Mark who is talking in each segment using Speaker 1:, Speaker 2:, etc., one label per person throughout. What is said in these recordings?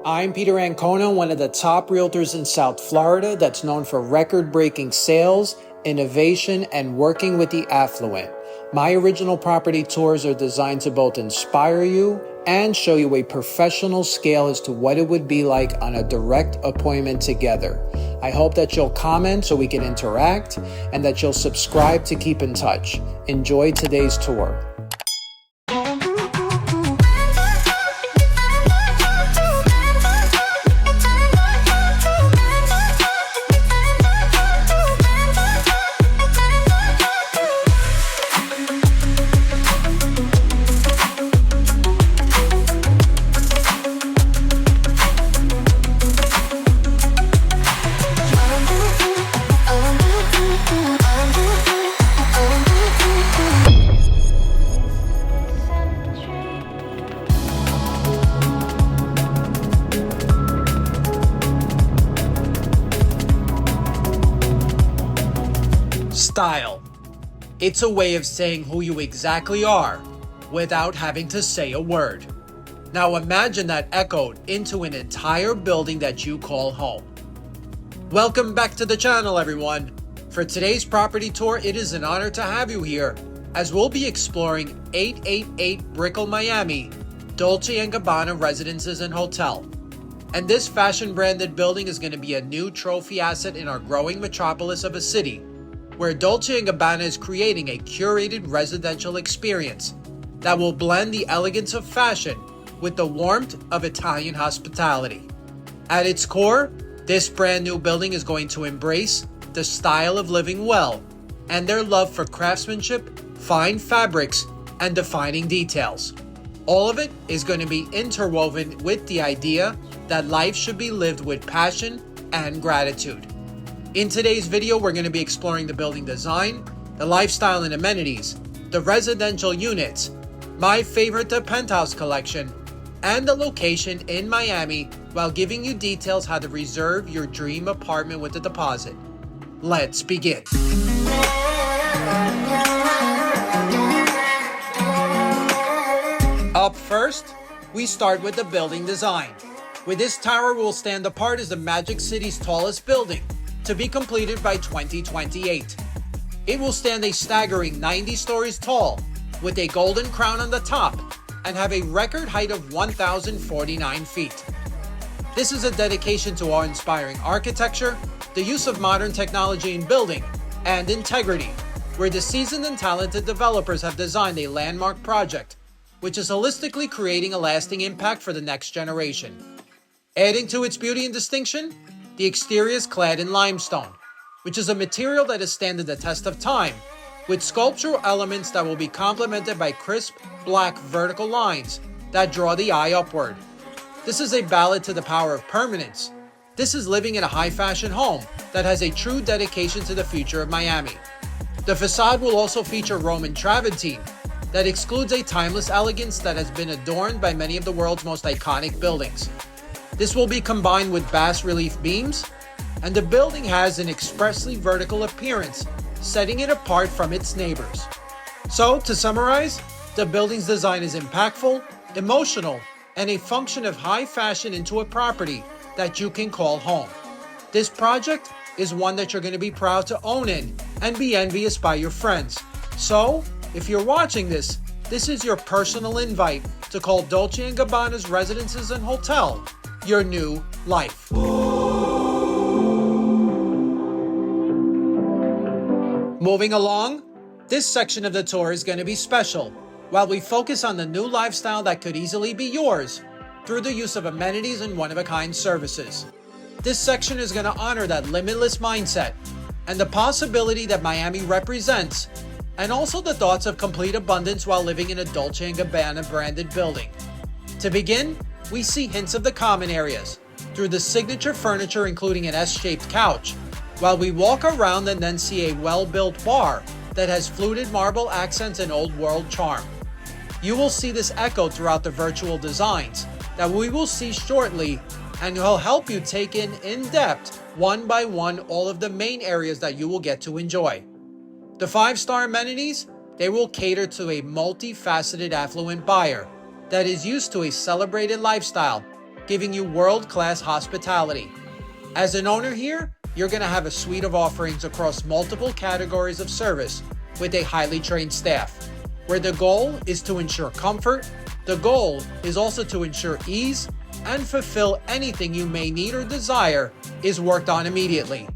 Speaker 1: I'm Peter Ancona, one of the top realtors in South Florida that's known for record-breaking sales, innovation, and working with the affluent. My original property tours are designed to both inspire you and show you a professional scale as to what it would be like on a direct appointment together. I hope that you'll comment so we can interact and that you'll subscribe to keep in touch. Enjoy today's tour. Style. It's a way of saying who you exactly are without having to say a word. Now imagine that echoed into an entire building that you call home. Welcome back to the channel, everyone. For today's property tour, it is an honor to have you here as we'll be exploring 888 Brickell, Miami, Dolce & Gabbana Residences and Hotel. And this fashion branded building is going to be a new trophy asset in our growing metropolis of a city, where Dolce & Gabbana is creating a curated residential experience that will blend the elegance of fashion with the warmth of Italian hospitality. At its core, this brand new building is going to embrace the style of living well and their love for craftsmanship, fine fabrics, and defining details. All of it is going to be interwoven with the idea that life should be lived with passion and gratitude. In today's video, we're going to be exploring the building design, the lifestyle and amenities, the residential units, my favorite, the Penthouse Collection, and the location in Miami, while giving you details how to reserve your dream apartment with a deposit. Let's begin. Up first, we start with the building design. With this tower will stand apart as the Magic City's tallest building, to be completed by 2028. It will stand a staggering 90 stories tall, with a golden crown on the top, and have a record height of 1,049 feet. This is a dedication to awe-inspiring architecture, the use of modern technology in building, and integrity, where the seasoned and talented developers have designed a landmark project, which is holistically creating a lasting impact for the next generation. Adding to its beauty and distinction, the exterior is clad in limestone, which is a material that has stood the test of time, with sculptural elements that will be complemented by crisp, black vertical lines that draw the eye upward. This is a ballad to the power of permanence. This is living in a high-fashion home that has a true dedication to the future of Miami. The facade will also feature Roman travertine that excludes a timeless elegance that has been adorned by many of the world's most iconic buildings. This will be combined with bas-relief beams, and the building has an expressly vertical appearance, setting it apart from its neighbors. So, to summarize, the building's design is impactful, emotional, and a function of high fashion into a property that you can call home. This project is one that you're going to be proud to own in and be envious by your friends. So, if you're watching this, this is your personal invite to call Dolce & Gabbana's Residences and Hotel your new life. Moving along, this section of the tour is going to be special, while we focus on the new lifestyle that could easily be yours through the use of amenities and one-of-a-kind services. This section is going to honor that limitless mindset and the possibility that Miami represents, and also the thoughts of complete abundance while living in a Dolce & Gabbana branded building. To begin, we see hints of the common areas through the signature furniture, including an S-shaped couch, while we walk around and then see a well-built bar that has fluted marble accents and old world charm. You will see this echoed throughout the virtual designs that we will see shortly, and will help you take in depth, one by one, all of the main areas that you will get to enjoy. The 5-star amenities, they will cater to a multifaceted affluent buyer that is used to a celebrated lifestyle giving you world-class hospitality. As an owner here, you're going to have a suite of offerings across multiple categories of service with a highly trained staff, where the goal is to ensure comfort. The goal is also to ensure ease and fulfill anything you may need or desire is worked on immediately.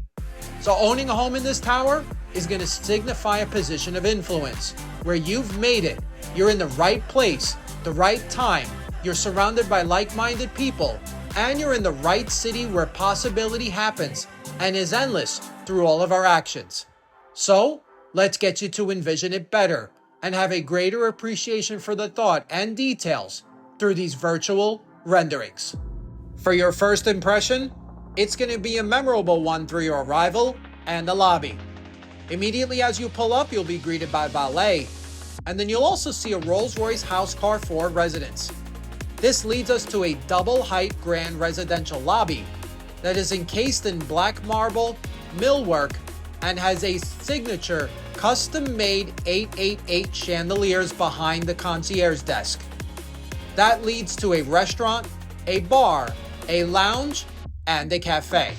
Speaker 1: So owning a home in this tower is going to signify a position of influence where you've made it. You're in the right place, the right time. You're surrounded by like-minded people, and you're in the right city where possibility happens and is endless through all of our actions. So let's get you to envision it better and have a greater appreciation for the thought and details through these virtual renderings. For your first impression, it's going to be a memorable one through your arrival and the lobby. Immediately as you pull up, you'll be greeted by valet, and then you'll also see a Rolls-Royce house car for residents. This leads us to a double-height grand residential lobby that is encased in black marble millwork and has a signature custom-made 888 chandeliers behind the concierge desk. That leads to a restaurant, a bar, a lounge, and a cafe.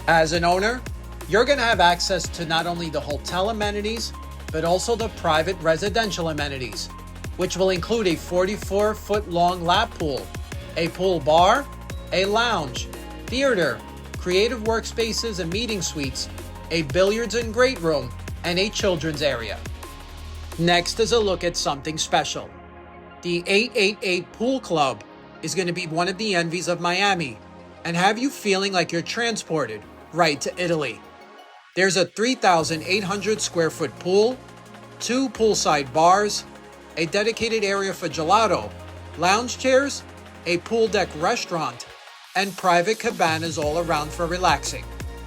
Speaker 1: As an owner, you're going to have access to not only the hotel amenities, but also the private residential amenities, which will include a 44-foot-long lap pool, a pool bar, a lounge, theater, creative workspaces and meeting suites, a billiards and great room, and a children's area. Next is a look at something special. The 888 Pool Club is going to be one of the envies of Miami and have you feeling like you're transported right to Italy. There's a 3,800 square foot pool, 2 poolside bars, a dedicated area for gelato, lounge chairs, a pool deck restaurant, and private cabanas all around for relaxing.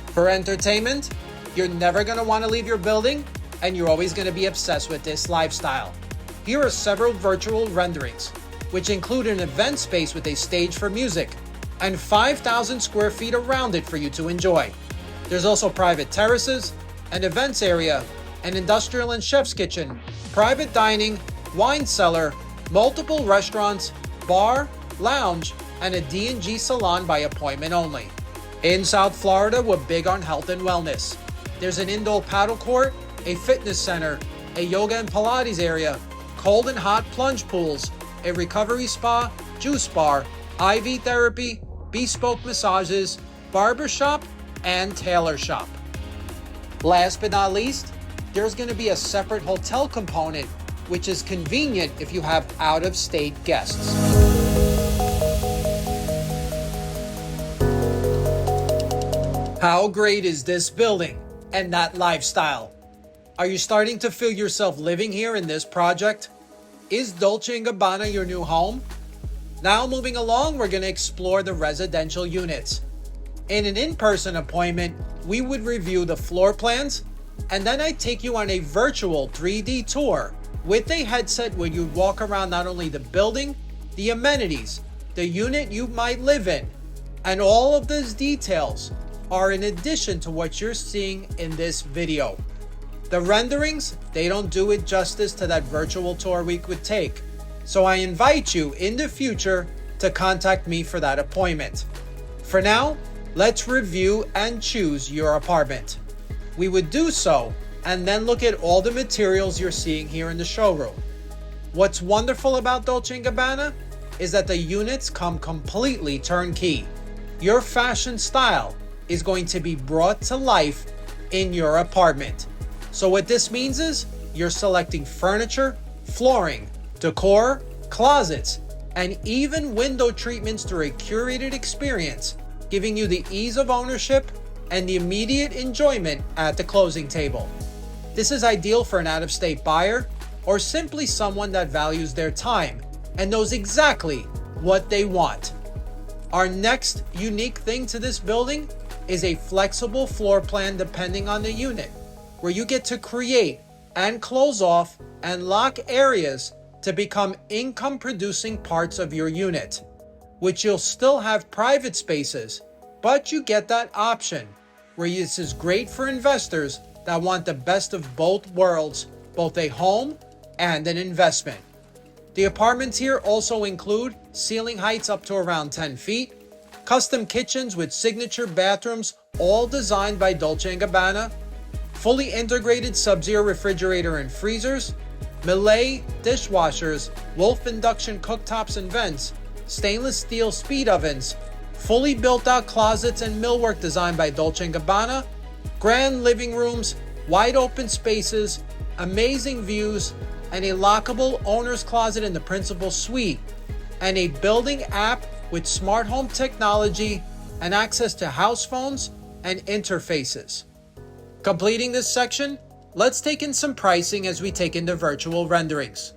Speaker 1: For entertainment, you're never going to want to leave your building, and you're always going to be obsessed with this lifestyle. Here are several virtual renderings, which include an event space with a stage for music, and 5,000 square feet around it for you to enjoy. There's also private terraces, an events area, an industrial and chef's kitchen, private dining, wine cellar, multiple restaurants, bar, lounge, and a D&G salon by appointment only. In South Florida, we're big on health and wellness. There's an indoor paddle court, a fitness center, a yoga and Pilates area, cold and hot plunge pools, a recovery spa, juice bar, IV therapy, bespoke massages, barber shop, and tailor shop. Last but not least, there's going to be a separate hotel component, which is convenient if you have out-of-state guests. How great is this building and that lifestyle? Are you starting to feel yourself living here in this project? Is Dolce & Gabbana your new home? Now moving along, we're going to explore the residential units. In an in-person appointment, we would review the floor plans, and then I'd take you on a virtual 3D tour with a headset where you'd walk around not only the building, the amenities, the unit you might live in, and all of those details are in addition to what you're seeing in this video. The renderings, they don't do it justice to that virtual tour we could take. So I invite you in the future to contact me for that appointment. For now, let's review and choose your apartment. We would do so and then look at all the materials you're seeing here in the showroom. What's wonderful about Dolce & Gabbana is that the units come completely turnkey. Your fashion style is going to be brought to life in your apartment. So what this means is you're selecting furniture, flooring, decor, closets, and even window treatments through a curated experience, giving you the ease of ownership and the immediate enjoyment at the closing table. This is ideal for an out-of-state buyer or simply someone that values their time and knows exactly what they want. Our next unique thing to this building is a flexible floor plan depending on the unit, where you get to create and close off and lock areas to become income-producing parts of your unit, which you'll still have private spaces, but you get that option, where this is great for investors that want the best of both worlds, both a home and an investment. The apartments here also include ceiling heights up to around 10 feet, custom kitchens with signature bathrooms, all designed by Dolce & Gabbana, fully integrated Sub-Zero refrigerator and freezers, Miele dishwashers, Wolf induction cooktops and vents, stainless steel speed ovens, fully built out closets and millwork designed by Dolce & Gabbana, grand living rooms, wide open spaces, amazing views, and a lockable owner's closet in the principal suite, and a building app with smart home technology and access to house phones and interfaces. Completing this section, let's take in some pricing as we take into virtual renderings.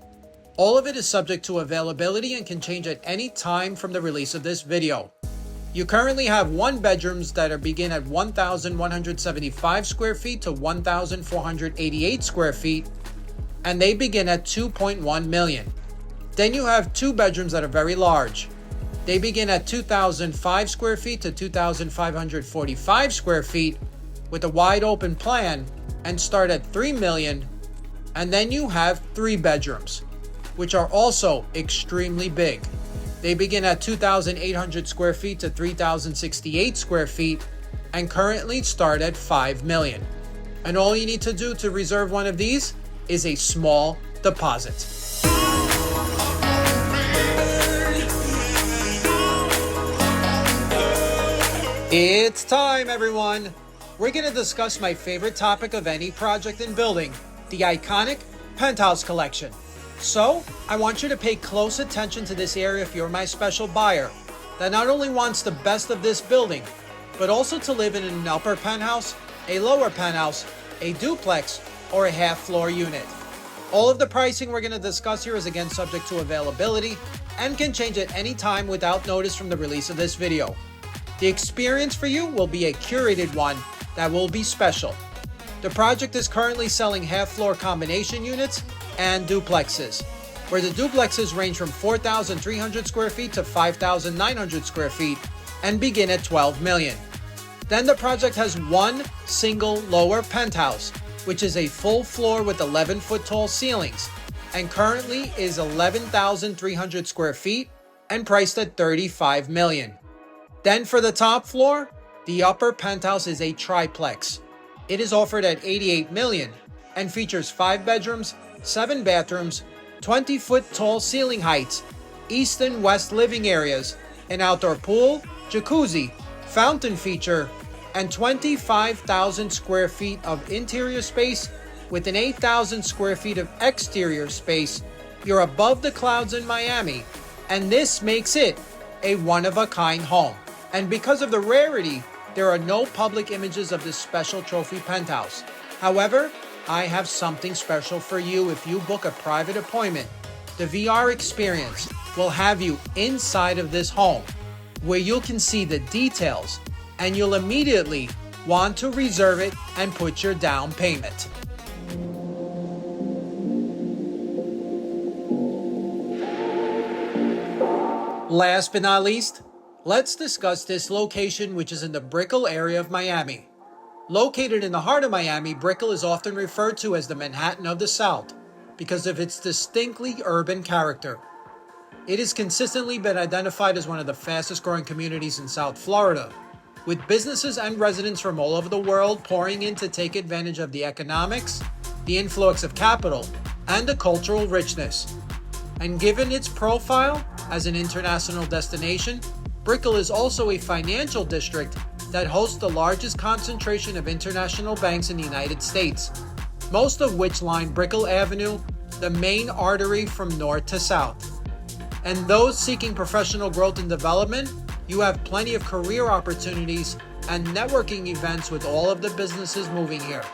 Speaker 1: All of it is subject to availability and can change at any time from the release of this video. You currently have one bedrooms that begin at 1,175 square feet to 1,488 square feet, and they begin at 2.1 million. Then you have two bedrooms that are very large. They begin at 2,005 square feet to 2,545 square feet with a wide open plan and start at 3 million. And then you have three bedrooms, which are also extremely big. They begin at 2,800 square feet to 3,068 square feet and currently start at 5 million. And all you need to do to reserve one of these is a small deposit. It's time, everyone. We're going to discuss my favorite topic of any project and building, the iconic Penthouse Collection. So, I want you to pay close attention to this area if you're my special buyer that not only wants the best of this building, but also to live in an upper penthouse, a lower penthouse, a duplex, or a half-floor unit. All of the pricing we're going to discuss here is again subject to availability and can change at any time without notice from the release of this video. The experience for you will be a curated one that will be special. The project is currently selling half-floor combination units and duplexes, where the duplexes range from 4,300 square feet to 5,900 square feet and begin at 12 million. Then the project has one single lower penthouse, which is a full floor with 11-foot tall ceilings, and currently is 11,300 square feet and priced at 35 million. Then for the top floor, the upper penthouse is a triplex. It is offered at 88 million and features 5 bedrooms, 7 bathrooms, 20-foot tall ceiling heights, east and west living areas, an outdoor pool, jacuzzi, fountain feature, and 25,000 square feet of interior space with an 8,000 square feet of exterior space. You're above the clouds in Miami, and this makes it a one-of-a-kind home. And because of the rarity, there are no public images of this special trophy penthouse. However, I have something special for you if you book a private appointment. The VR experience will have you inside of this home, where you can see the details, and you'll immediately want to reserve it and put your down payment. Last but not least, let's discuss this location, which is in the Brickell area of Miami. Located in the heart of Miami, Brickell is often referred to as the Manhattan of the South because of its distinctly urban character. It has consistently been identified as one of the fastest growing communities in South Florida, with businesses and residents from all over the world pouring in to take advantage of the economics, the influx of capital, and the cultural richness. And given its profile as an international destination, Brickell is also a financial district that hosts the largest concentration of international banks in the United States, most of which line Brickell Avenue, the main artery from north to south. And those seeking professional growth and development, you have plenty of career opportunities and networking events with all of the businesses moving here.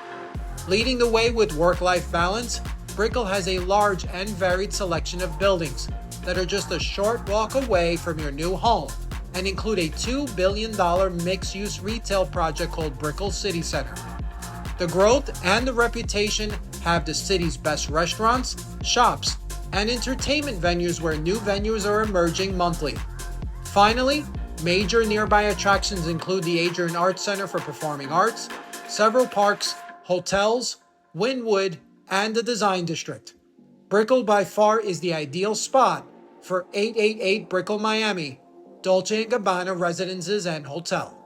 Speaker 1: Leading the way with work-life balance, Brickell has a large and varied selection of buildings that are just a short walk away from your new home and include a $2 billion mixed-use retail project called Brickell City Center. The growth and the reputation have the city's best restaurants, shops, and entertainment venues where new venues are emerging monthly. Finally, major nearby attractions include the Adrian Arts Center for Performing Arts, several parks, hotels, Wynwood, and the Design District. Brickell by far is the ideal spot for 888 Brickell, Miami, Dolce & Gabbana Residences and Hotel.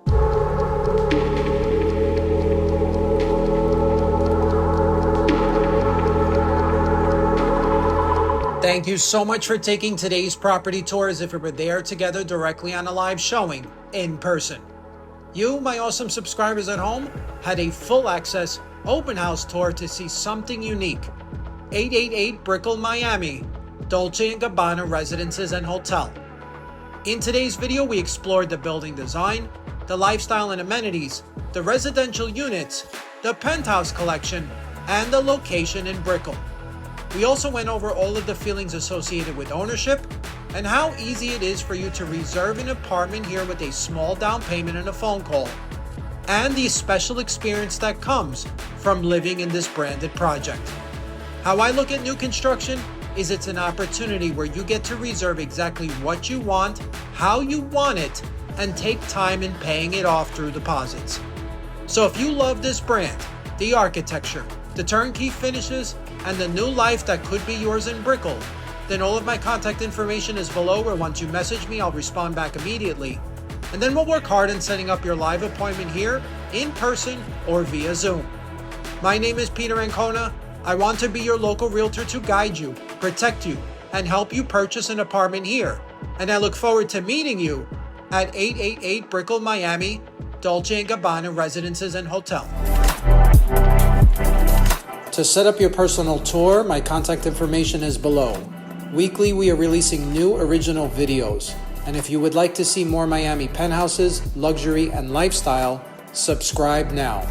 Speaker 1: Thank you so much for taking today's property tour as if we were there together directly on a live showing in person. You, my awesome subscribers at home, had a full access open house tour to see something unique. 888 Brickell, Miami, Dolce & Gabbana Residences and Hotel. In today's video, we explored the building design, the lifestyle and amenities, the residential units, the Penthouse Collection, and the location in Brickell. We also went over all of the feelings associated with ownership and how easy it is for you to reserve an apartment here with a small down payment and a phone call, and the special experience that comes from living in this branded project. How I look at new construction is it's an opportunity where you get to reserve exactly what you want, how you want it, and take time in paying it off through deposits. So if you love this brand, the architecture, the turnkey finishes, and the new life that could be yours in Brickell, then all of my contact information is below, where once you message me, I'll respond back immediately. And then we'll work hard in setting up your live appointment here, in person, or via Zoom. My name is Peter Ancona. I want to be your local realtor to guide you, protect you, and help you purchase an apartment here. And I look forward to meeting you at 888 Brickell, Miami, Dolce & Gabbana Residences and Hotel. To set up your personal tour, my contact information is below. Weekly, we are releasing new original videos. And if you would like to see more Miami penthouses, luxury, and lifestyle, subscribe now.